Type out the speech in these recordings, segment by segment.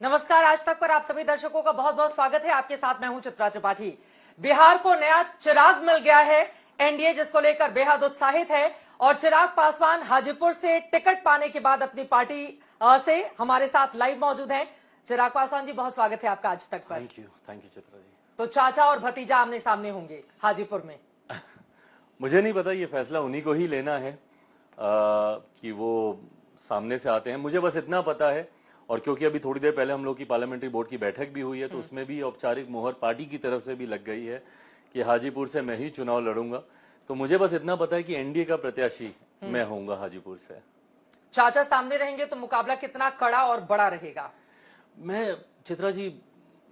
नमस्कार, आज तक पर आप सभी दर्शकों का बहुत बहुत स्वागत है। आपके साथ मैं हूं चित्रा त्रिपाठी। बिहार को नया चिराग मिल गया है। एनडीए जिसको लेकर बेहद उत्साहित है और चिराग पासवान हाजीपुर से टिकट पाने के बाद अपनी पार्टी से हमारे साथ लाइव मौजूद हैं। चिराग पासवान जी, बहुत स्वागत है आपका आज तक पर। Thank you Chitra ji. तो चाचा और भतीजा आमने सामने होंगे हाजीपुर में। मुझे नहीं पता, ये फैसला उन्हीं को ही लेना है कि वो सामने से आते हैं। मुझे बस इतना पता है, और क्योंकि अभी थोड़ी देर पहले हम लोग की पार्लियामेंट्री बोर्ड की बैठक भी हुई है, तो उसमें भी औपचारिक मोहर पार्टी की तरफ से भी लग गई है कि हाजीपुर से मैं ही चुनाव लड़ूंगा। तो मुझे बस इतना पता है कि एनडीए का प्रत्याशी मैं होऊंगा हाजीपुर से। चाचा सामने रहेंगे तो मुकाबला कितना कड़ा और बड़ा रहेगा? मैं चित्रा जी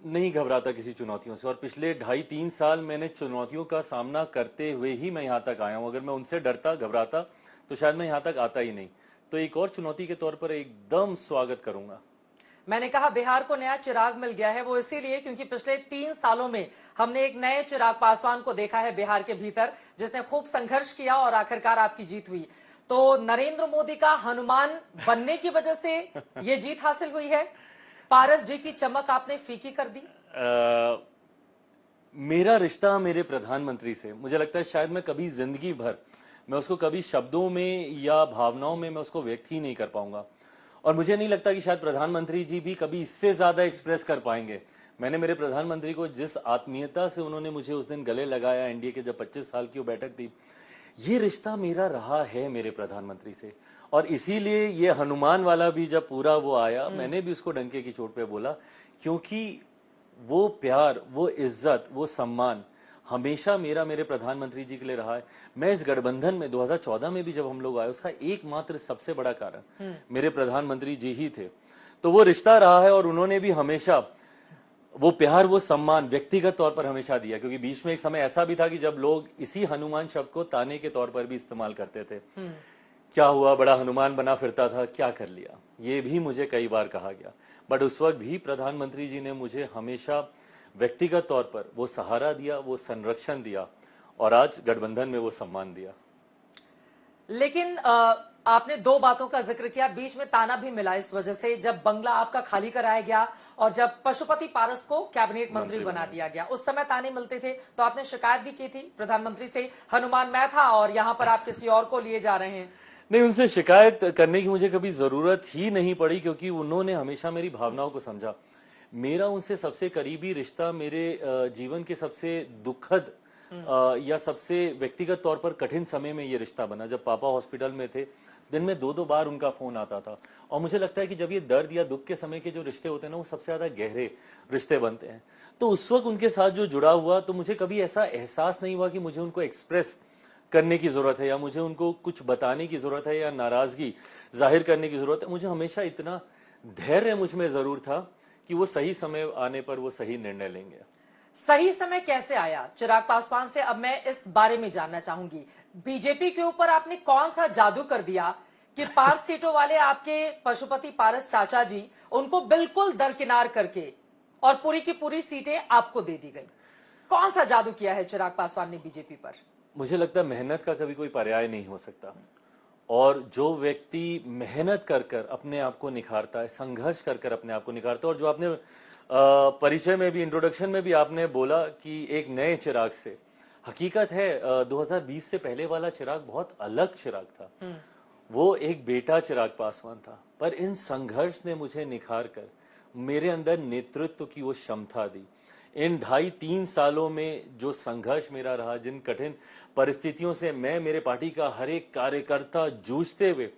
नहीं घबराता किसी चुनौतियों से, और पिछले 2.5-3 साल मैंने चुनौतियों का सामना करते हुए ही मैं यहाँ तक आया हूँ। अगर मैं उनसे डरता घबराता तो शायद मैं यहाँ तक आता ही नहीं। तो एक और चुनौती के तौर पर एकदम स्वागत करूंगा। मैंने कहा बिहार को नया चिराग मिल गया है, वो इसीलिए क्योंकि पिछले 3 सालों में हमने एक नए चिराग पासवान को देखा है बिहार के भीतर, जिसने खूब संघर्ष किया और आखिरकार आपकी जीत हुई। तो नरेंद्र मोदी का हनुमान बनने की वजह से ये जीत हासिल हुई है। पारस जी की चमक आपने फीकी कर दी। मेरा रिश्ता मेरे प्रधानमंत्री से, मुझे लगता है शायद मैं कभी जिंदगी भर मैं उसको कभी शब्दों में या भावनाओं में मैं उसको व्यक्त ही नहीं कर पाऊंगा। और मुझे नहीं लगता कि शायद प्रधानमंत्री जी भी कभी इससे ज्यादा एक्सप्रेस कर पाएंगे। मैंने मेरे प्रधानमंत्री को जिस आत्मीयता से उन्होंने मुझे उस दिन गले लगाया, एनडीए के जब 25 साल की वो बैठक थी, ये रिश्ता मेरा रहा है मेरे प्रधानमंत्री से। और इसीलिए ये हनुमान वाला भी जब पूरा वो आया, मैंने भी उसको डंके की चोट पे बोला, क्योंकि वो प्यार, वो इज्जत, वो सम्मान हमेशा मेरा मेरे प्रधानमंत्री जी के लिए रहा है। मैं इस गठबंधन में 2014 में भी जब हम लोग आए, उसका एकमात्र सबसे बड़ा कारण मेरे प्रधानमंत्री जी ही थे। तो वो रिश्ता रहा है, और उन्होंने भी हमेशा वो प्यार, वो सम्मान व्यक्तिगत तौर पर हमेशा दिया। क्योंकि बीच में एक समय ऐसा भी था कि जब लोग इसी हनुमान शब्द को ताने के तौर पर भी इस्तेमाल करते थे। क्या हुआ, बड़ा हनुमान बना फिरता था, क्या कर लिया, ये भी मुझे कई बार कहा गया। बट उस वक्त भी प्रधानमंत्री जी ने मुझे हमेशा व्यक्तिगत तौर पर वो सहारा दिया, वो संरक्षण दिया, और आज गठबंधन में वो सम्मान दिया। लेकिन आपने 2 बातों का जिक्र किया, बीच में ताना भी मिला इस वजह से, जब बंगला आपका खाली कराया गया और जब पशुपति पारस को कैबिनेट मंत्री बना दिया गया, उस समय ताने मिलते थे। तो आपने शिकायत भी की थी प्रधानमंत्री से, हनुमान मैं था और यहाँ पर आप किसी और को लिए जा रहे हैं। नहीं, उनसे शिकायत करने की मुझे कभी जरूरत ही नहीं पड़ी, क्योंकि उन्होंने हमेशा मेरी भावनाओं को समझा। मेरा उनसे सबसे करीबी रिश्ता मेरे जीवन के सबसे दुखद या सबसे व्यक्तिगत तौर पर कठिन समय में ये रिश्ता बना, जब पापा हॉस्पिटल में थे। दिन में 2-2 बार उनका फोन आता था, और मुझे लगता है कि जब ये दर्द या दुख के समय के जो रिश्ते होते हैं ना, वो सबसे ज्यादा गहरे रिश्ते बनते हैं। तो उस वक्त उनके साथ जो जुड़ा हुआ, तो मुझे कभी ऐसा एहसास नहीं हुआ कि मुझे उनको एक्सप्रेस करने की जरूरत है, या मुझे उनको कुछ बताने की जरूरत है, या नाराजगी जाहिर करने की जरूरत है। मुझे हमेशा इतना धैर्य मुझ में जरूर था कि वो सही समय आने पर वो सही निर्णय लेंगे। सही समय कैसे आया चिराग पासवान से, अब मैं इस बारे में जानना चाहूंगी। बीजेपी के ऊपर आपने कौन सा जादू कर दिया कि 5 सीटों वाले आपके पशुपति पारस चाचा जी, उनको बिल्कुल दरकिनार करके और पूरी की पूरी सीटें आपको दे दी गई? कौन सा जादू किया है चिराग पासवान ने बीजेपी पर? मुझे लगता है मेहनत का कभी कोई पर्याय नहीं हो सकता, और जो व्यक्ति मेहनत कर कर अपने आप को निखारता है, संघर्ष कर कर अपने आप को निखारता है, और जो आपने परिचय में भी, इंट्रोडक्शन में भी आपने बोला कि एक नए चिराग से, हकीकत है 2020 से पहले वाला चिराग बहुत अलग चिराग था। वो एक बेटा चिराग पासवान था, पर इन संघर्ष ने मुझे निखार कर मेरे अंदर नेतृत्व की वो क्षमता दी। इन 2.5-3 सालों में जो संघर्ष मेरा रहा, जिन कठिन परिस्थितियों से मैं, मेरे पार्टी का हर एक कार्यकर्ता जूझते हुए,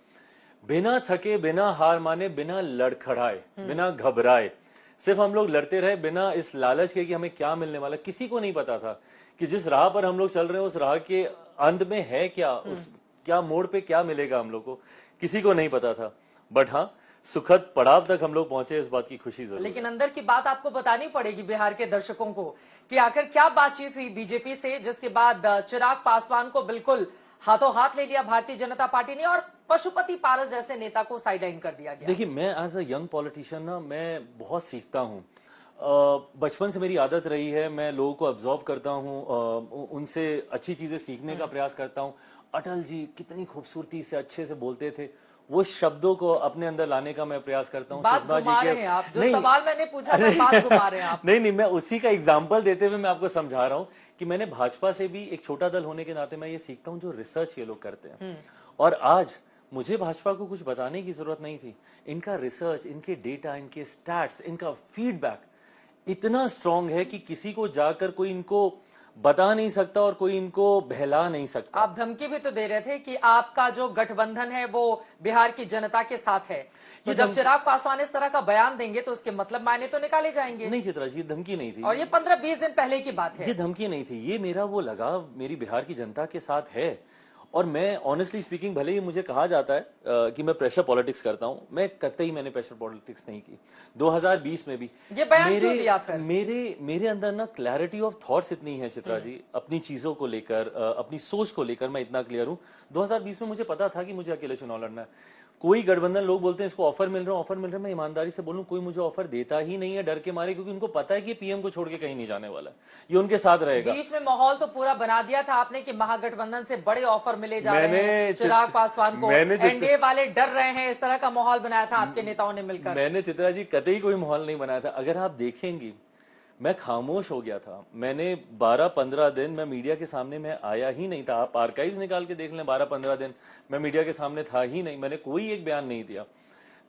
बिना थके, बिना हार माने, बिना लड़खड़ाए, बिना घबराए, सिर्फ हम लोग लड़ते रहे, बिना इस लालच के कि हमें क्या मिलने वाला। किसी को नहीं पता था कि जिस राह पर हम लोग चल रहे हैं, उस राह के अंत में है क्या, उस क्या मोड़ पे क्या मिलेगा हम लोग को, किसी को नहीं पता था। बट हाँ, सुखद पड़ाव तक हम लोग पहुंचे, इस बात की खुशी जरूर। लेकिन अंदर की बात आपको बतानी पड़ेगी बिहार के दर्शकों को कि आखिर क्या बातचीत हुई बीजेपी से, जिसके बाद चिराग पासवान को बिल्कुल हाथों हाथ ले लिया भारतीय जनता पार्टी ने और पशुपति पारस जैसे नेता को साइडलाइन कर दिया गया। देखिए, मैं एज अ यंग पॉलिटिशियन ना, मैं बहुत सीखता हूँ। बचपन से मेरी आदत रही है, मैं लोगों को ऑब्जर्व करता हूँ, उनसे अच्छी चीजें सीखने का प्रयास करता हूँ। अटल जी कितनी खूबसूरती से, अच्छे से बोलते थे, वो शब्दों को अपने अंदर लाने का मैं प्रयास करता हूँ। बात सुषमा घुमा जी रहे के हैं आप, जो नहीं, सवाल मैंने पूछा था बात घुमा रहे हैं आप। नहीं, मैं उसी का एग्जाम्पल देते हुए मैं आपको समझा रहा हूँ कि मैंने भाजपा से भी, एक छोटा दल होने के नाते मैं ये सीखता हूँ जो रिसर्च ये लोग करते हैं। और आज मुझे भाजपा को कुछ बताने की जरूरत नहीं थी। इनका रिसर्च, इनके डेटा, इनके स्टैट्स, इनका फीडबैक इतना स्ट्रांग है कि किसी को जाकर कोई इनको बता नहीं सकता और कोई इनको बहला नहीं सकता। आप धमकी भी तो दे रहे थे कि आपका जो गठबंधन है वो बिहार की जनता के साथ है, तो जब चिराग पासवान इस तरह का बयान देंगे तो उसके मतलब मायने तो निकाले जाएंगे। नहीं चित्रा जी, धमकी नहीं थी, और ये 15-20 दिन पहले की बात है। ये धमकी नहीं थी, ये मेरा वो लगाव मेरी बिहार की जनता के साथ है। और मैं ऑनेस्टली स्पीकिंग, भले ही मुझे कहा जाता है कि मैं प्रेशर पॉलिटिक्स करता हूं, मैं कतई मैंने प्रेशर पॉलिटिक्स नहीं की। 2020 में भी ये बयान क्यों दिया फिर? मेरे अंदर ना क्लैरिटी ऑफ थॉट्स इतनी है चित्रा जी, अपनी चीजों को लेकर, अपनी सोच को लेकर मैं इतना क्लियर हूं। 2020 में मुझे पता था कि मुझे अकेले चुनाव लड़ना है। कोई गठबंधन, लोग बोलते हैं इसको ऑफर मिल रहा है, मैं ईमानदारी से बोलूं कोई मुझे ऑफर देता ही नहीं है, डर के मारे, क्योंकि उनको पता है कि पीएम को छोड़ के कहीं नहीं जाने वाला, ये उनके साथ रहेगा। बीच में माहौल तो पूरा बना दिया था आपने कि महागठबंधन से बड़े ऑफर मिले जा रहे हैं चिराग पासवान को, एनडीए वाले डर रहे हैं, इस तरह का माहौल बनाया था आपके नेताओं ने मिलकर। मैंने चित्रा जी कतई कोई माहौल नहीं बनाया था। अगर आप देखेंगी, मैं खामोश हो गया था। मैंने 12-15 दिन मैं मीडिया के सामने मैं आया ही नहीं था। आप आर्काइव्स निकाल के देख लें, 12-15 दिन मैं मीडिया के सामने था ही नहीं, मैंने कोई एक बयान नहीं दिया।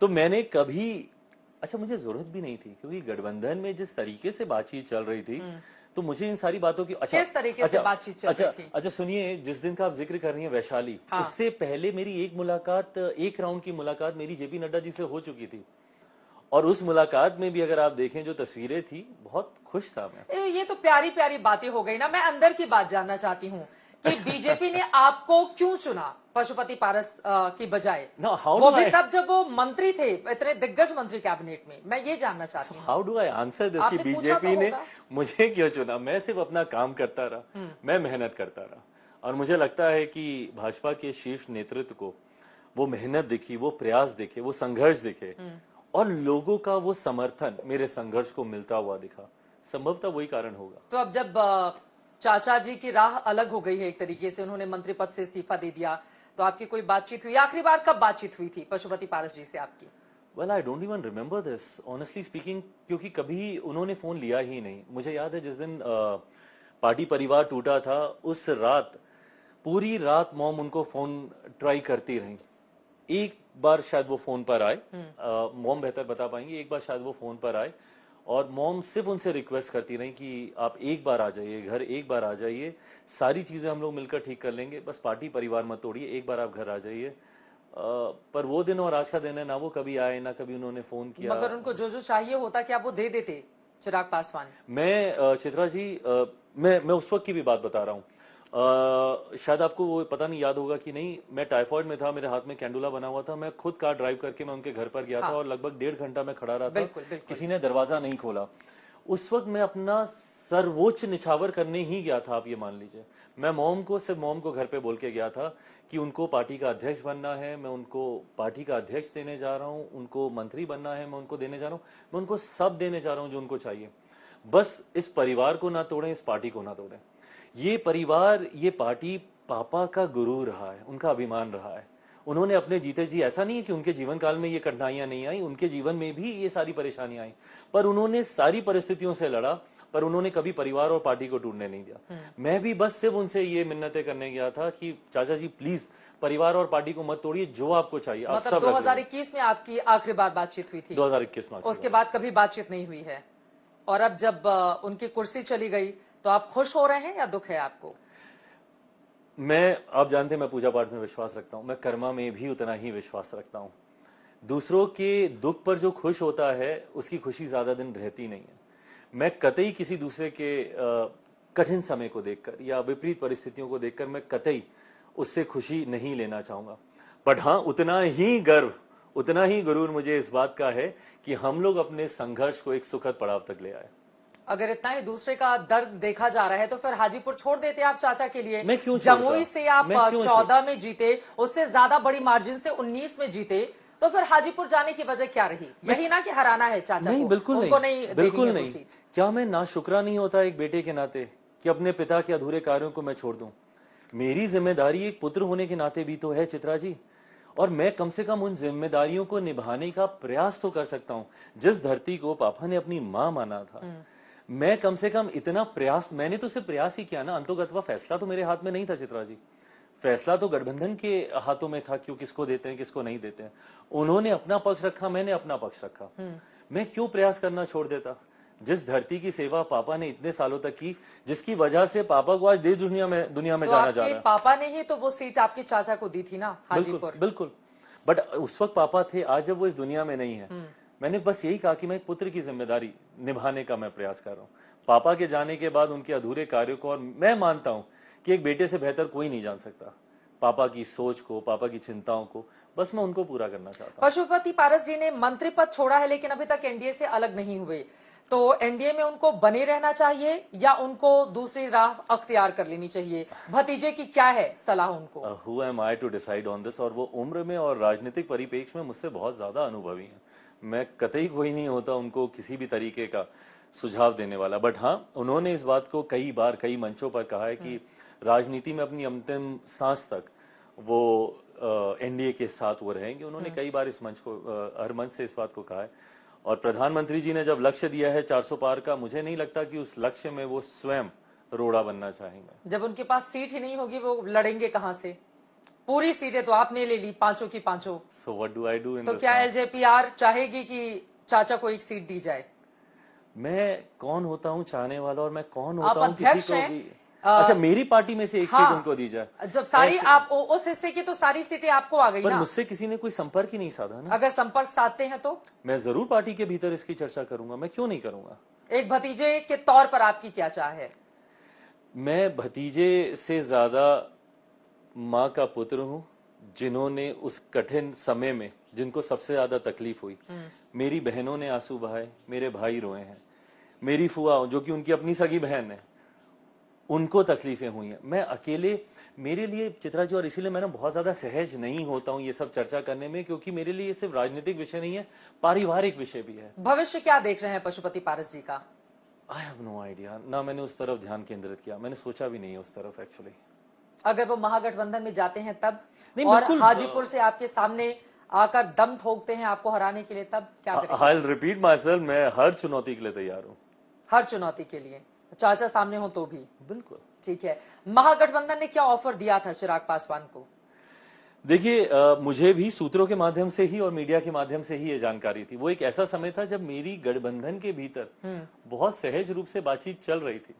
तो मैंने कभी, अच्छा मुझे जरूरत भी नहीं थी, क्योंकि गठबंधन में जिस तरीके से बातचीत चल रही थी, तो मुझे इन सारी बातों की किस तरीके से बातचीत चल रही थी? अच्छा सुनिए, जिस दिन का आप जिक्र कर रही हैं वैशाली, हाँ। उससे पहले मेरी एक राउंड की मुलाकात मेरी जेपी नड्डा जी से हो चुकी थी। और उस मुलाकात में भी अगर आप देखें जो तस्वीरें थी, बहुत खुश था मैं। ये तो प्यारी प्यारी बातें हो गई ना। मैं अंदर की बात जानना चाहती हूँ कि बीजेपी ने आपको क्यों चुना पशुपति पारस की बजाय, वो भी तब जब वो मंत्री थे, इतने दिग्गज मंत्री कैबिनेट में। मैं ये जानना चाहती हूँ, how do I answer this कि बीजेपी ने मुझे क्यों चुना। मैं सिर्फ अपना काम करता रहा, मैं मेहनत करता रहा, और मुझे लगता है कि भाजपा के शीर्ष नेतृत्व को वो मेहनत दिखी, वो प्रयास दिखे, वो संघर्ष दिखे, और लोगों का वो समर्थन मेरे संघर्ष को मिलता हुआ दिखा। संभवतः वही कारण होगा। तो अब जब चाचा जी की राह अलग हो गई है एक तरीके से, उन्होंने मंत्री पद से इस्तीफा दे दिया, तो आपकी कोई बातचीत हुई? आखिरी बार कब बातचीत हुई थी पशुपति पारस जी से आपकी? Well I don't even remember this honestly speaking, क्योंकि कभी उन्होंने फोन लिया ही नहीं। मुझे याद है जिस दिन पार्टी परिवार टूटा था, उस रात पूरी रात मॉम उनको फोन ट्राई करती रही। एक बार शायद वो फोन पर आए, मॉम बेहतर बता पाएंगे, एक बार शायद वो फोन पर आए, और मॉम सिर्फ उनसे रिक्वेस्ट करती रही कि आप एक बार आ जाइए घर, एक बार आ जाइए, सारी चीजें हम लोग मिलकर ठीक कर लेंगे, बस पार्टी परिवार मत तोड़िए, एक बार आप घर आ जाइए। पर वो दिन और आज का दिन है, ना वो कभी आए, ना कभी उन्होंने फोन किया। मगर उनको जो जो चाहिए होता क्या वो दे देते चिराग पासवान? मैं चित्रा जी, मैं उस वक्त की भी बात बता रहा हूँ। शायद आपको वो पता नहीं याद होगा कि नहीं, मैं टाइफॉइड में था, मेरे हाथ में कैंडुला बना हुआ था, मैं खुद कार ड्राइव करके मैं उनके घर पर गया था, और लगभग 1.5 घंटा मैं खड़ा रहा था। किसी ने दरवाजा नहीं खोला। उस वक्त मैं अपना सर्वोच्च निछावर करने ही गया था, आप ये मान लीजिए। मैं सिर्फ मॉम को घर पे बोल के गया था कि उनको पार्टी का अध्यक्ष बनना है, मैं उनको पार्टी का अध्यक्ष देने जा रहा हूँ, उनको मंत्री बनना है, मैं उनको देने जा रहा हूँ, मैं उनको सब देने जा रहा हूँ जो उनको चाहिए। बस इस परिवार को ना तोड़ें, इस पार्टी को ना तोड़ें। ये परिवार, ये पार्टी पापा का गुरु रहा है, उनका अभिमान रहा है। उन्होंने अपने जीते जी, ऐसा नहीं है कि उनके जीवन काल में ये कठिनाइयां नहीं आई, उनके जीवन में भी ये सारी परेशानियां आई, पर उन्होंने सारी परिस्थितियों से लड़ा, पर उन्होंने कभी परिवार और पार्टी को टूटने नहीं दिया। मैं भी बस सिर्फ उनसे ये मिन्नतें करने गया था कि चाचा जी प्लीज परिवार और पार्टी को मत तोड़िए, जो आपको चाहिए आप सब। 2021 में आपकी आखिरी बार बातचीत हुई थी? 2021 में। उसके बाद कभी बातचीत नहीं हुई है। और अब जब उनकी कुर्सी चली गई तो आप खुश हो रहे हैं या दुख है आपको? आप जानते हैं मैं पूजा पाठ में विश्वास रखता हूं, मैं कर्मा में भी उतना ही विश्वास रखता हूं। दूसरों के दुख पर जो खुश होता है उसकी खुशी ज्यादा दिन रहती नहीं है। मैं कतई किसी दूसरे के कठिन समय को देखकर या विपरीत परिस्थितियों को देखकर मैं कतई उससे खुशी नहीं लेना चाहूंगा। बट हाँ, उतना ही गर्व, उतना ही गुरूर मुझे इस बात का है कि हम लोग अपने संघर्ष को एक सुखद पड़ाव तक ले आए। अगर इतना ही दूसरे का दर्द देखा जा रहा है तो फिर हाजीपुर छोड़ देते आप चाचा के लिए। मैं क्यों जमुई से आप 14 में जीते, उससे ज्यादा बड़ी मार्जिन से 19 में जीते, तो फिर हाजीपुर जाने की वजह क्या रही? यही ना कि हराना है चाचा नहीं, को, बिल्कुल उनको नहीं, बिल्कुल नहीं। सीट। क्या मैं नाशुक्रा नहीं होता एक बेटे के नाते कि अपने पिता के अधूरे कार्यों को मैं छोड़ दूं? मेरी जिम्मेदारी एक पुत्र होने के नाते भी तो है चित्रा जी। और मैं कम से कम उन जिम्मेदारियों को निभाने का प्रयास तो कर सकता हूं। जिस धरती को पापा ने अपनी मां माना था, मैं कम से कम इतना प्रयास, मैंने तो सिर्फ प्रयास ही किया ना, अंतोगत्वा फैसला तो मेरे हाथ में नहीं था चित्रा जी। फैसला तो गठबंधन के हाथों में था, क्यों किसको देते हैं किसको नहीं देते हैं। उन्होंने अपना पक्ष रखा, मैंने अपना पक्ष रखा। मैं क्यों प्रयास करना छोड़ देता? जिस धरती की सेवा पापा ने इतने सालों तक की, जिसकी वजह से पापा को आज देश दुनिया में तो जाना जा रहा है। पापा ने ही तो वो सीट आपके चाचा को दी थी ना, हाजीपुर। बिल्कुल। बट उस वक्त पापा थे, आज जब वो इस दुनिया में नहीं है, मैंने बस यही कहा कि मैं एक पुत्र की जिम्मेदारी निभाने का मैं प्रयास कर रहा हूँ। पापा के जाने के बाद उनके अधूरे कार्यों को, और मैं मानता हूं कि एक बेटे से बेहतर कोई नहीं जान सकता पापा की सोच को, पापा की चिंताओं को, बस मैं उनको पूरा करना चाहता हूं। पशुपति पारस जी ने मंत्री पद छोड़ा है, लेकिन अभी तक एनडीए से अलग नहीं हुए, तो एनडीए में उनको बने रहना चाहिए या उनको दूसरी राह अख्तियार कर लेनी चाहिए? भतीजे की क्या है सलाह उनको? Who am I to decide on this? और वो उम्र में और राजनीतिक परिप्रेक्ष्य में मुझसे बहुत ज्यादा अनुभवी हैं। मैं कतई कोई नहीं होता उनको किसी भी तरीके का सुझाव देने वाला। बट हाँ, उन्होंने इस बात को कई बार कई मंचों पर कहा है कि राजनीति में अपनी अंतिम सांस तक वो एनडीए के साथ वो रहेंगे। उन्होंने कई बार इस मंच को, हर मंच से इस बात को कहा है। और प्रधानमंत्री जी ने जब लक्ष्य दिया है 400 पार का, मुझे नहीं लगता कि उस लक्ष्य में वो स्वयं रोड़ा बनना चाहेंगे। जब उनके पास सीट ही नहीं होगी, वो लड़ेंगे कहां से? पूरी सीटें तो आपने ले ली, पांचों की पांचों। So what do I do in तो क्या एलजेपीआर चाहेगी कि चाचा को एक सीट दी जाए? मैं कौन होता हूँ चाहने वाला, और मैं कौन आप होता हूँ अध्यक्ष किसी को हैं। भी? अच्छा, मेरी पार्टी में से एक हाँ, सीट उनको दी जाए? जब सारी आप उस हिस्से की, तो सारी सीटें आपको आ गई पर ना। मुझसे किसी ने कोई संपर्क ही नहीं साधा ना। अगर संपर्क साधते हैं तो मैं जरूर पार्टी के भीतर इसकी चर्चा करूंगा, मैं क्यों नहीं करूंगा। एक भतीजे के तौर पर आपकी क्या चाह है? मैं भतीजे से ज्यादा माँ का पुत्र हूँ, जिन्होंने उस कठिन समय में, जिनको सबसे ज्यादा तकलीफ हुई, मेरी बहनों ने आंसू बहाए, मेरे भाई रोए हैं, मेरी फुआ जो कि उनकी अपनी सगी बहन है, उनको तकलीफें हुई हैं। मैं अकेले, मेरे लिए चित्रा जी, और इसीलिए मैं ना बहुत ज्यादा सहज नहीं होता हूँ ये सब चर्चा करने में, क्योंकि मेरे लिए ये सिर्फ राजनीतिक विषय नहीं है, पारिवारिक विषय भी है। भविष्य क्या देख रहे हैं पशुपति पारस जी का? आई हैव नो आइडिया ना, मैंने उस तरफ ध्यान केंद्रित किया, मैंने सोचा भी नहीं है उस तरफ एक्चुअली। अगर वो महागठबंधन में जाते हैं तब, नहीं, और बिल्कुल। हाजीपुर से आपके सामने आकर दम ठोकते हैं आपको हराने के लिए, तब क्या करेंगे? I will repeat my self, मैं हर चुनौती के लिए तैयार हूँ। हर चुनौती के लिए, चाचा सामने हो तो भी? बिल्कुल। ठीक है। महागठबंधन ने क्या ऑफर दिया था चिराग पासवान को? देखिए, मुझे भी सूत्रों के माध्यम से ही और मीडिया के माध्यम से ही ये जानकारी थी। वो एक ऐसा समय था जब मेरी गठबंधन के भीतर बहुत सहज रूप से बातचीत चल रही थी।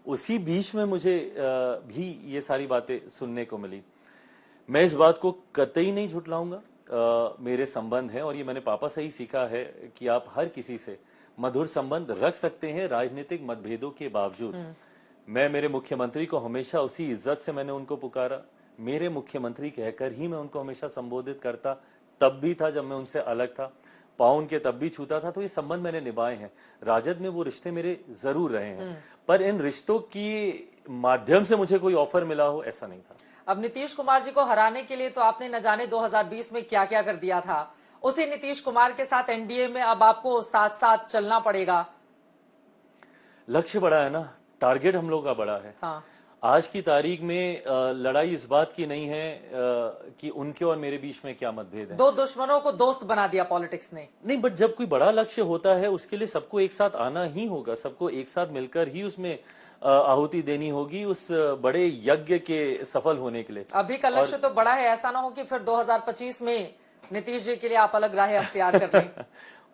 उसी बीच में मुझे भी ये सारी बातें सुनने को मिली। मैं इस बात को कतई नहीं झुठलाऊंगा, मेरे संबंध है, और ये मैंने पापा से ही सीखा है कि आप हर किसी से मधुर संबंध रख सकते हैं राजनीतिक मतभेदों के बावजूद। मैं मेरे मुख्यमंत्री को हमेशा उसी इज्जत से मैंने उनको पुकारा, मेरे मुख्यमंत्री कहकर ही मैं उनको हमेशा संबोधित करता, तब भी था जब मैं उनसे अलग था, पाँव उनके तब भी छूता था। तो ये संबंध मैंने निभाए हैं। राजद में वो रिश्ते मेरे जरूर रहे हैं, पर इन रिश्तों की माध्यम से मुझे कोई ऑफर मिला हो, ऐसा नहीं था। अब नीतीश कुमार जी को हराने के लिए तो आपने न जाने 2020 में क्या क्या कर दिया था। उसी नीतीश कुमार के साथ एनडीए में अब आपको साथ साथ चलना पड़ेगा। लक्ष्य बड़ा है ना, टारगेट हम लोग का बड़ा है। हाँ। आज की तारीख में लड़ाई इस बात की नहीं है कि उनके और मेरे बीच में क्या मतभेद है। दो दुश्मनों को दोस्त बना दिया पॉलिटिक्स ने। नहीं, बट जब कोई बड़ा लक्ष्य होता है उसके लिए सबको एक साथ आना ही होगा, सबको एक साथ मिलकर ही उसमें आहुति देनी होगी उस बड़े यज्ञ के सफल होने के लिए। अभी का लक्ष्य तो बड़ा है, ऐसा ना हो कि फिर 2025 में नीतीश जी के लिए आप अलग राह अख्तियार कर लें।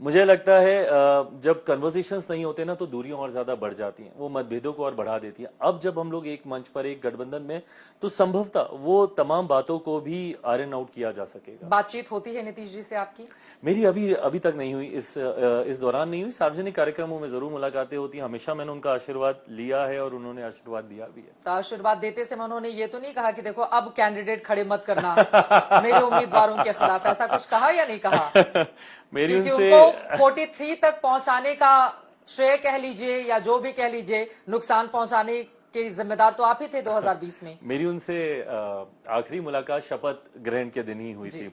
मुझे लगता है जब कन्वर्सेशंस नहीं होते ना तो दूरियां और ज्यादा बढ़ जाती हैं, वो मतभेदों को और बढ़ा देती हैं। अब जब हम लोग एक मंच पर, एक गठबंधन में, तो संभवतः वो तमाम बातों को भी आयरन आउट किया जा सकेगा। बातचीत होती है नीतीश जी से आपकी? मेरी अभी तक नहीं हुई, इस दौरान नहीं हुई। सार्वजनिक कार्यक्रमों में जरूर मुलाकातें होती हैं, हमेशा मैंने उनका आशीर्वाद लिया है और उन्होंने आशीर्वाद दिया भी है। तो आशीर्वाद देते समय उन्होंने ये तो नहीं कहा कि देखो अब कैंडिडेट खड़े मत करना मेरे उम्मीदवारों के खिलाफ, ऐसा कुछ कहा या नहीं कहा? मेरी क्योंकि उनसे उनको 43 तक पहुंचाने का श्रेय कह लीजिए या जो भी कह लीजिए, नुकसान पहुंचाने के जिम्मेदार तो आप ही थे 2020 में। मेरी उनसे आखिरी मुलाकात शपथ ग्रहण के दिन ही हुई थी,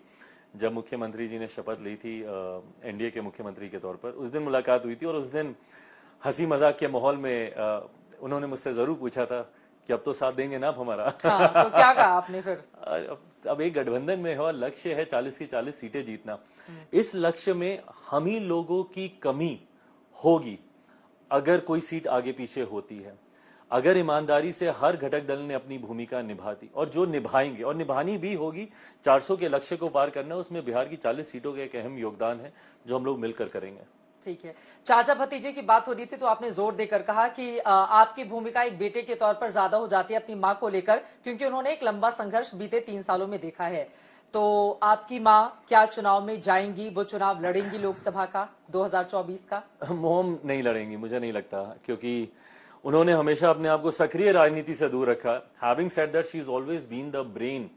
जब मुख्यमंत्री जी ने शपथ ली थी एनडीए के मुख्यमंत्री के तौर पर। उस दिन मुलाकात हुई थी और उस दिन हंसी मजाक के माहौल में उन्होंने मुझसे जरूर पूछा था कि अब तो साथ देंगे ना आप हमारा। हाँ, तो क्या कहा आपने फिर? अब एक गठबंधन में है और लक्ष्य है 40 की 40 सीटें जीतना। इस लक्ष्य में हम ही लोगों की कमी होगी अगर कोई सीट आगे पीछे होती है। अगर ईमानदारी से हर घटक दल ने अपनी भूमिका निभा दी और जो निभाएंगे और निभानी भी होगी, 400 के लक्ष्य को पार करना, उसमें बिहार की 40 सीटों का एक अहम योगदान है जो हम लोग मिलकर करेंगे। ठीक है। चाचा भतीजे की बात हो रही थी तो आपने जोर देकर कहा कि आपकी भूमिका एक बेटे के तौर पर ज्यादा हो जाती है अपनी मां को लेकर, क्योंकि उन्होंने एक लंबा संघर्ष बीते 3 सालों में देखा है। तो आपकी मां क्या चुनाव में जाएंगी, वो चुनाव लड़ेंगी लोकसभा का 2024 का? मोम नहीं लड़ेंगी, मुझे नहीं लगता, क्योंकि उन्होंने हमेशा अपने आप को सक्रिय राजनीति से दूर रखा। Having said that, she is always been the brain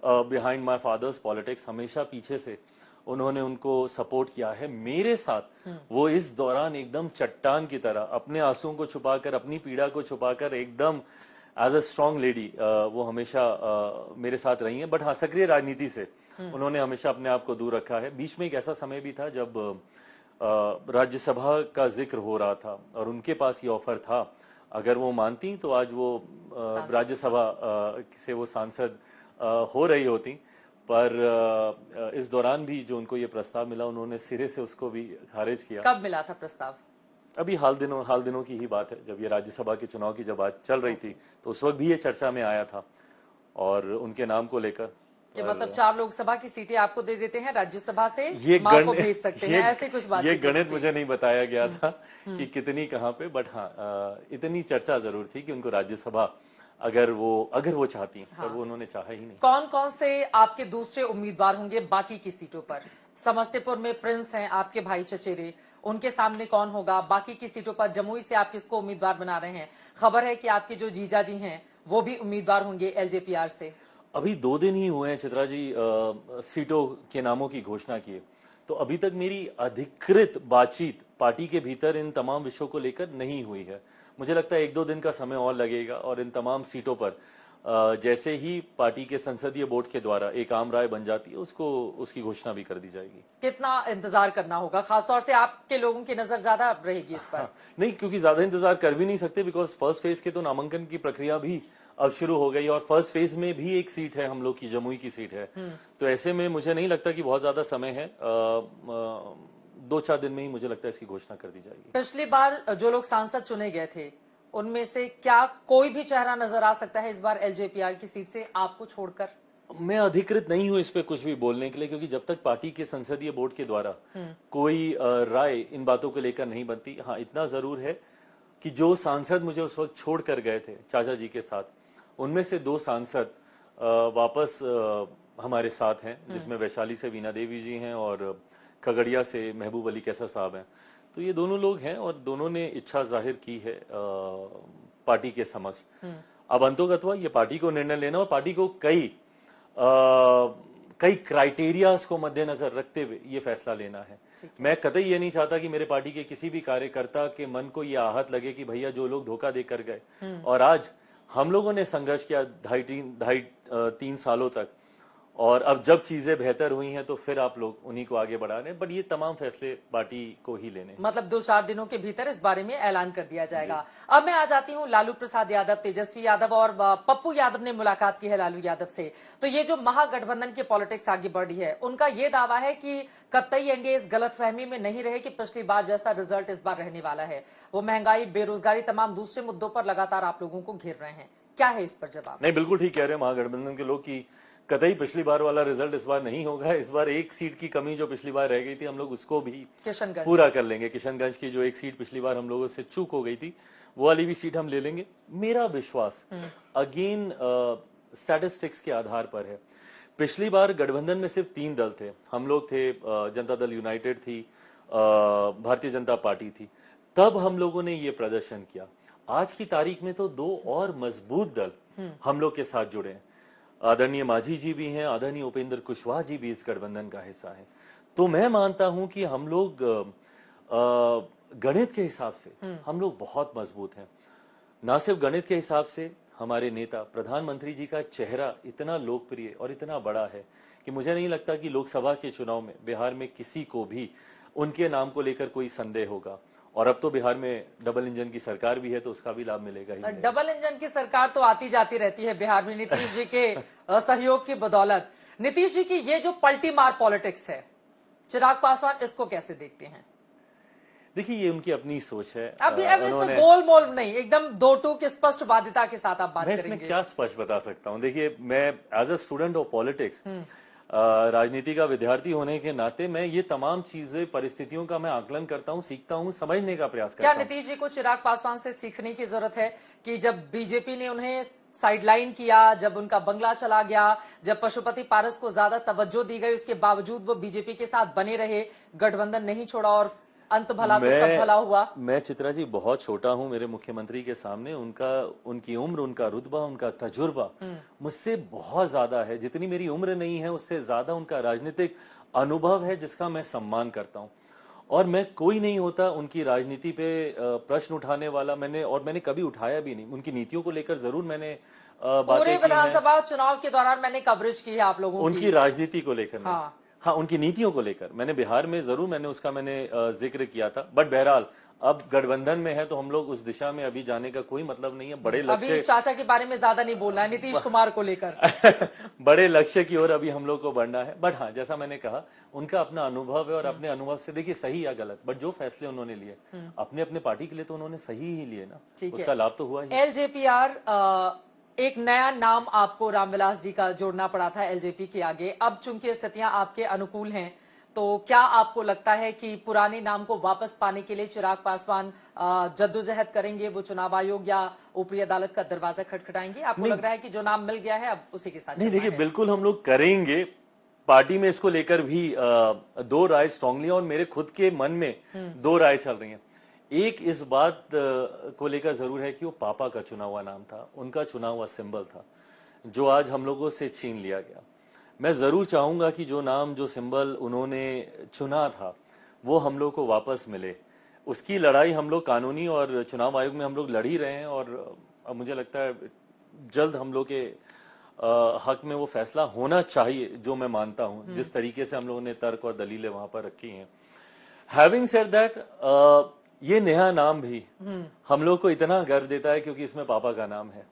behind my father's politics. हमेशा पीछे से उन्होंने उनको सपोर्ट किया है। मेरे साथ वो इस दौरान एकदम चट्टान की तरह अपने आंसुओं को छुपाकर, अपनी पीड़ा को छुपाकर, एकदम एज अ स्ट्रांग लेडी वो हमेशा मेरे साथ रही हैं। बट हाँ, सक्रिय राजनीति से उन्होंने हमेशा अपने आप को दूर रखा है। बीच में एक ऐसा समय भी था जब राज्यसभा का जिक्र हो रहा था और उनके पास ये ऑफर था, अगर वो मानती तो आज वो राज्यसभा से वो सांसद हो रही होती। पर इस दौरान भी जो उनको ये प्रस्ताव मिला, उन्होंने सिरे से उसको भी खारिज किया। कब मिला था प्रस्ताव? अभी हाल दिनों की ही बात है, जब ये राज्यसभा के चुनाव की जब बात चल रही थी तो उस वक्त भी ये चर्चा में आया था और उनके नाम को लेकर कि मतलब 4 लोकसभा की सीटें आपको दे देते हैं, राज्यसभा से ये मां को भेज सकते हैं, ऐसे कुछ बात। ये गणित मुझे नहीं बताया गया था कि कितनी कहाँ पे, बट हाँ इतनी चर्चा जरूर थी कि उनको राज्यसभा अगर वो चाहती हैं, पर वो उन्होंने चाहा ही नहीं। कौन कौन से आपके दूसरे उम्मीदवार होंगे बाकी की सीटों पर? समस्तीपुर में प्रिंस हैं आपके भाई चचेरे, उनके सामने कौन होगा? बाकी की सीटों पर जमुई से आप किसको उम्मीदवार बना रहे हैं? खबर है कि आपके जो जीजा जी हैं वो भी उम्मीदवार होंगे एलजेपीआर से। अभी 2 दिन ही हुए हैं चित्रा जी सीटों के नामों की घोषणा किए, तो अभी तक मेरी अधिकृत बातचीत पार्टी के भीतर इन तमाम विषयों को लेकर नहीं हुई है। मुझे लगता है 1-2 दिन का समय और लगेगा और इन तमाम सीटों पर जैसे ही पार्टी के संसदीय बोर्ड के द्वारा एक आम राय बन जाती है, उसकी घोषणा भी कर दी जाएगी। कितना इंतजार करना होगा? खासतौर से आपके लोगों की नजर ज्यादा रहेगी इस पर। नहीं, क्योंकि ज्यादा इंतजार कर भी नहीं सकते, बिकॉज फर्स्ट फेज के तो नामांकन की प्रक्रिया भी अब शुरू हो गई और फर्स्ट फेज में भी एक सीट है हम लोग की, जमुई की सीट है। तो ऐसे में मुझे नहीं लगता कि बहुत ज्यादा समय है। 2-4 दिन में ही मुझे लगता है इसकी घोषणा कर दी जाएगी। पिछली बार जो लोग सांसद चुने गए थे उनमें से क्या कोई भी चेहरा नजर आ सकता है इस बार एलजेपीआर की सीट से आपको छोड़कर? मैं अधिकृत नहीं हूं इस पे कुछ भी बोलने के लिए, क्योंकि जब तक पार्टी के संसदीय बोर्ड के द्वारा कोई राय इन बातों को लेकर नहीं बनती। हाँ, इतना जरूर है कि जो सांसद मुझे उस वक्त छोड़ कर गए थे चाचा जी के साथ, उनमें से 2 सांसद वापस हमारे साथ हैं, जिसमें वैशाली से वीना देवी जी हैं और खगड़िया से महबूब अली कैसर साहब हैं। तो ये दोनों लोग हैं और दोनों ने इच्छा जाहिर की है पार्टी के समक्ष। अब अंतोगत्वा ये पार्टी को निर्णय लेना और पार्टी को कई क्राइटेरियाज को मद्देनजर रखते हुए ये फैसला लेना है। मैं कतई ये नहीं चाहता कि मेरे पार्टी के किसी भी कार्यकर्ता के मन को ये आहत लगे कि भैया जो लोग धोखा देकर गए और आज हम लोगों ने संघर्ष किया 2.5-3 सालों तक, और अब जब चीजें बेहतर हुई हैं तो फिर आप लोग उन्हीं को आगे बढ़ा रहे हैं। बट ये तमाम फैसले पार्टी को ही लेने हैं। मतलब 2-4 दिनों के भीतर इस बारे में ऐलान कर दिया जाएगा। अब मैं आ जाती हूँ लालू प्रसाद यादव, तेजस्वी यादव और पप्पू यादव ने मुलाकात की है लालू यादव से। तो ये जो महागठबंधन की पॉलिटिक्स आगे बढ़ी है, उनका ये दावा है कि कतई एनडीए इस गलतफहमी में नहीं रहे कि पिछली बार जैसा रिजल्ट इस बार रहने वाला है। वो महंगाई, बेरोजगारी, तमाम दूसरे मुद्दों पर लगातार आप लोगों को घेर रहे हैं। क्या है इस पर जवाब? नहीं, बिल्कुल ठीक कह रहे हैं महागठबंधन के लोग कि कतई पिछली बार वाला रिजल्ट इस बार नहीं होगा। इस बार एक सीट की कमी जो पिछली बार रह गई थी, हम लोग उसको भी पूरा कर लेंगे। किशनगंज की जो एक सीट पिछली बार हम लोगों से चूक हो गई थी, वो वाली भी सीट हम ले लेंगे। मेरा विश्वास अगेन स्टैटिस्टिक्स के आधार पर है। पिछली बार गठबंधन में सिर्फ 3 दल थे। हम लोग थे, जनता दल यूनाइटेड थी, भारतीय जनता पार्टी थी। तब हम लोगों ने ये प्रदर्शन किया। आज की तारीख में तो 2 और मजबूत दल हम लोग के साथ जुड़े हैं। आदरणीय मांझी जी भी हैं, आदरणीय उपेंद्र कुशवाहा जी भी इस गठबंधन का हिस्सा हैं। तो मैं मानता हूं कि हम लोग गणित के हिसाब से हम लोग बहुत मजबूत हैं। ना सिर्फ गणित के हिसाब से, हमारे नेता प्रधानमंत्री जी का चेहरा इतना लोकप्रिय और इतना बड़ा है कि मुझे नहीं लगता कि लोकसभा के चुनाव में बिहार में किसी को भी उनके नाम को लेकर कोई संदेह होगा। और अब तो बिहार में डबल इंजन की सरकार भी है, तो उसका भी लाभ मिलेगा ही मिलेगा। डबल इंजन की सरकार तो आती जाती रहती है बिहार में नीतीश जी के सहयोग की बदौलत। नीतीश जी की ये जो पलटी मार पॉलिटिक्स है, चिराग पासवान इसको कैसे देखते हैं? देखिए, ये उनकी अपनी सोच है। अब इसमें गोल मोल नहीं, एकदम दो टूक स्पष्ट बाध्यता के साथ आप बात मैं करेंगे। इसमें क्या स्पष्ट बता सकता हूँ? देखिए, मैं as a student of politics, राजनीति का विद्यार्थी होने के नाते मैं ये तमाम चीजें, परिस्थितियों का मैं आकलन करता हूँ, सीखता हूँ, समझने का प्रयास क्या करता हूँ। नीतीश जी को चिराग पासवान से सीखने की जरूरत है कि जब बीजेपी ने उन्हें साइडलाइन किया, जब उनका बंगला चला गया, जब पशुपति पारस को ज्यादा तवज्जो दी गई, उसके बावजूद वो बीजेपी के साथ बने रहे, गठबंधन नहीं छोड़ा और अंत भला तो सब भला हुआ? मैं चित्रा जी बहुत छोटा हूं मेरे मुख्यमंत्री के सामने। उनकी उम्र, उनका रुतबा, उनका तजुर्बा मुझसे बहुत ज्यादा है। जितनी मेरी उम्र नहीं है, उससे ज्यादा उनका राजनीतिक अनुभव है, जिसका मैं सम्मान करता हूं। और मैं कोई नहीं होता उनकी राजनीति पे प्रश्न उठाने वाला। मैंने कभी उठाया भी नहीं। उनकी नीतियों को लेकर जरूर मैंने बातें पूरे की हैं। विधानसभा चुनाव के दौरान मैंने कवरेज की है आप लोगों की। उनकी राजनीति को लेकर नहीं। हाँ। हाँ, उनकी नीतियों को लेकर मैंने बिहार में जरूर मैंने जिक्र किया था। बट बहरहाल अब गठबंधन में है, तो हम लोग उस दिशा में अभी जाने का कोई मतलब नहीं है। बड़े अभी लक्ष्य चाचा के बारे में ज्यादा नहीं बोलना है नीतीश कुमार को लेकर। बड़े लक्ष्य की ओर अभी हम लोग को बढ़ना है। बट हाँ, जैसा मैंने कहा, उनका अपना अनुभव है और अपने अनुभव से, देखिए सही या गलत, बट जो फैसले उन्होंने लिए अपने अपने पार्टी के लिए, तो उन्होंने सही ही लिए ना। ठीक है। उसका लाभ तो हुआ ही। एलजेपीआर, एक नया नाम आपको रामविलास जी का जोड़ना पड़ा था एलजेपी के आगे। अब चूंकि स्थितियां आपके अनुकूल हैं, तो क्या आपको लगता है कि पुराने नाम को वापस पाने के लिए चिराग पासवान जद्दोजहद करेंगे? वो चुनाव आयोग या ऊपरी अदालत का दरवाजा खटखटाएंगे? आपको लग रहा है कि जो नाम मिल गया है अब उसी के साथ नहीं, चलना देखिए है? बिल्कुल हम लोग करेंगे। पार्टी में इसको लेकर भी दो राय स्ट्रांगली, और मेरे खुद के मन में दो राय चल रही हैं। एक इस बात को लेकर जरूर है कि वो पापा का चुना हुआ नाम था, उनका चुना हुआ सिंबल था, जो आज हम लोगों से छीन लिया गया। मैं जरूर चाहूंगा कि जो नाम, जो सिंबल उन्होंने चुना था, वो हम लोग को वापस मिले। उसकी लड़ाई हम लोग कानूनी और चुनाव आयोग में हम लोग लड़ ही रहे हैं, और अब मुझे लगता है जल्द हम लोग के हक में वो फैसला होना चाहिए, जो मैं मानता हूं, जिस तरीके से हम लोगों ने तर्क और दलीलें वहां पर रखी हैं। हैविंग सेड दैट, ये नया नाम भी हम लोग को इतना गर्व देता है क्योंकि इसमें पापा का नाम है।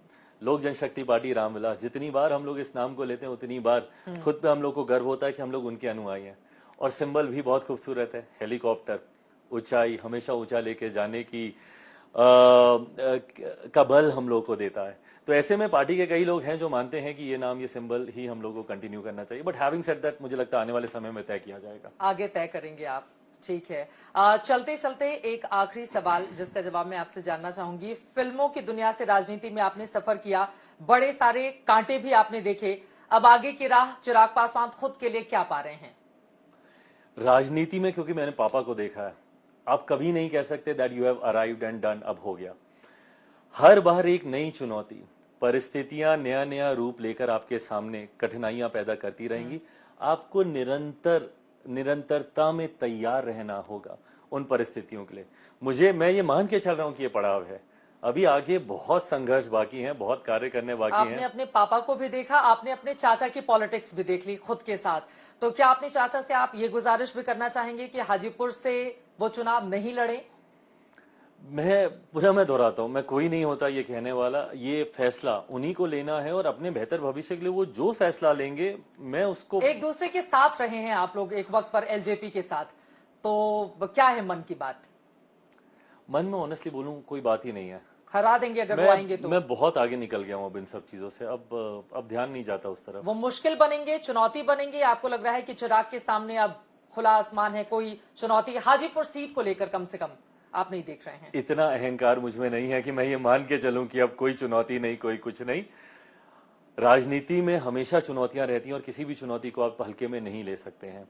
लोक जनशक्ति पार्टी रामविलास, जितनी बार हम लोग इस नाम को लेते हैं, उतनी बार खुद पे हम लोग को गर्व होता है कि हम लोग उनके अनुयायी हैं। और सिंबल भी बहुत खूबसूरत है, हेलीकॉप्टर, ऊंचाई, हमेशा ऊंचा लेके जाने की का बल हम लोग को देता है। तो ऐसे में पार्टी के कई लोग हैं जो मानते हैं कि ये नाम, ये सिंबल ही हम लोग को कंटिन्यू करना चाहिए। बट हैविंग सेड दैट, मुझे लगता है आने वाले समय में तय किया जाएगा। आगे तय करेंगे आप, ठीक है। चलते चलते एक आखिरी सवाल जिसका जवाब मैं आपसे जानना चाहूंगी। फिल्मों की दुनिया से राजनीति में आपने सफर किया, बड़े सारे कांटे भी आपने देखे। अब आगे की राह चिराग पासवान खुद के लिए क्या पा रहे हैं? राजनीति में, क्योंकि मैंने पापा को देखा है, आप कभी नहीं कह सकते that you have arrived and done, अब हो गया। हर बार एक नई चुनौती, परिस्थितियां नया नया रूप लेकर आपके सामने कठिनाइयां पैदा करती रहेंगी। आपको निरंतरता में तैयार रहना होगा उन परिस्थितियों के लिए। मैं ये मान के चल रहा हूं कि ये पड़ाव है, अभी आगे बहुत संघर्ष बाकी है, बहुत कार्य करने बाकी हैं। आपने अपने पापा को भी देखा, आपने अपने चाचा की पॉलिटिक्स भी देख ली खुद के साथ, तो क्या अपने चाचा से आप ये गुजारिश भी करना चाहेंगे कि हाजीपुर से वो चुनाव नहीं लड़े? मैं दोहराता हूं, मैं कोई नहीं होता ये कहने वाला। ये फैसला उन्हीं को लेना है, और अपने बेहतर भविष्य के लिए वो जो फैसला लेंगे, मैं उसको। एक दूसरे के साथ रहे हैं आप लोग एक वक्त पर एलजेपी के साथ, तो क्या है मन की बात? मन में ऑनेस्टली बोलूं, कोई बात ही नहीं है। हरा देंगे अगर वो आएंगे तो? मैं बहुत आगे निकल गया हूं अब इन सब चीजों से। अब ध्यान नहीं जाता उस तरफ। वो मुश्किल बनेंगे, चुनौती बनेंगे? आपको लग रहा है कि चिराग के सामने अब खुला आसमान है, कोई चुनौती हाजीपुर सीट को लेकर कम से कम आप नहीं देख रहे हैं? इतना अहंकार मुझ में नहीं है कि मैं ये मान के चलूं कि अब कोई चुनौती नहीं, कोई कुछ नहीं। राजनीति में हमेशा चुनौतियां रहती हैं, और किसी भी चुनौती को आप हल्के में नहीं ले सकते हैं।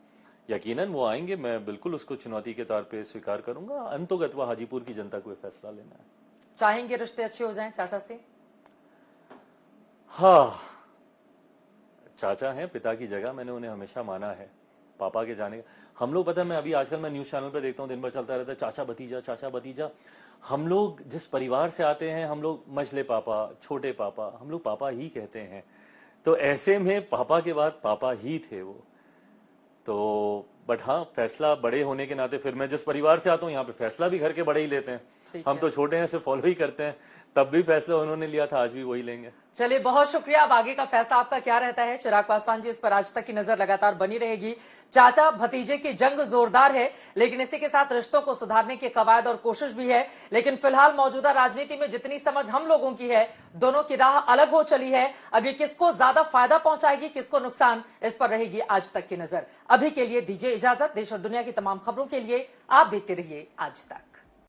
यकीनन वो आएंगे, मैं बिल्कुल उसको चुनौती के तौर पे स्वीकार करूंगा। अंतोगत्वा हाजीपुर की जनता को फैसला लेना है। चाहेंगे रिश्ते अच्छे हो जाएं चाचा से? हाँ, चाचा हैं, पिता की जगह मैंने उन्हें हमेशा माना है। पापा के जाने का हम लोग, पता है, मैं आजकल मैं न्यूज चैनल पे देखता हूँ, दिन भर चलता रहता है चाचा भतीजा, चाचा भतीजा। हम लोग जिस परिवार से आते हैं, हम लोग मझले पापा, छोटे पापा, हम लोग पापा ही कहते हैं। तो ऐसे में पापा के बाद पापा ही थे वो। तो बट हाँ, फैसला बड़े होने के नाते, फिर मैं जिस परिवार से आता हूँ यहाँ पे फैसला भी घर के बड़े ही लेते हैं। ठीक हम है। तो छोटे हैं, सिर्फ फॉलो ही करते हैं। तब भी फैसला उन्होंने लिया था, आज भी वही लेंगे। चलिए, बहुत शुक्रिया। अब आगे का फैसला आपका क्या रहता है? चिराग पासवान जी, इस पर आज तक की नजर लगातार बनी रहेगी। चाचा भतीजे की जंग जोरदार है, लेकिन इसी के साथ रिश्तों को सुधारने की कवायद और कोशिश भी है। लेकिन फिलहाल मौजूदा राजनीति में जितनी समझ हम लोगों की है, दोनों की राह अलग हो चली है। अब ये किसको ज्यादा फायदा पहुंचाएगी, किसको नुकसान, इस पर रहेगी आज तक की नजर। अभी के लिए दीजिए इजाजत। देश और दुनिया की तमाम खबरों के लिए आप देखते रहिए आज तक।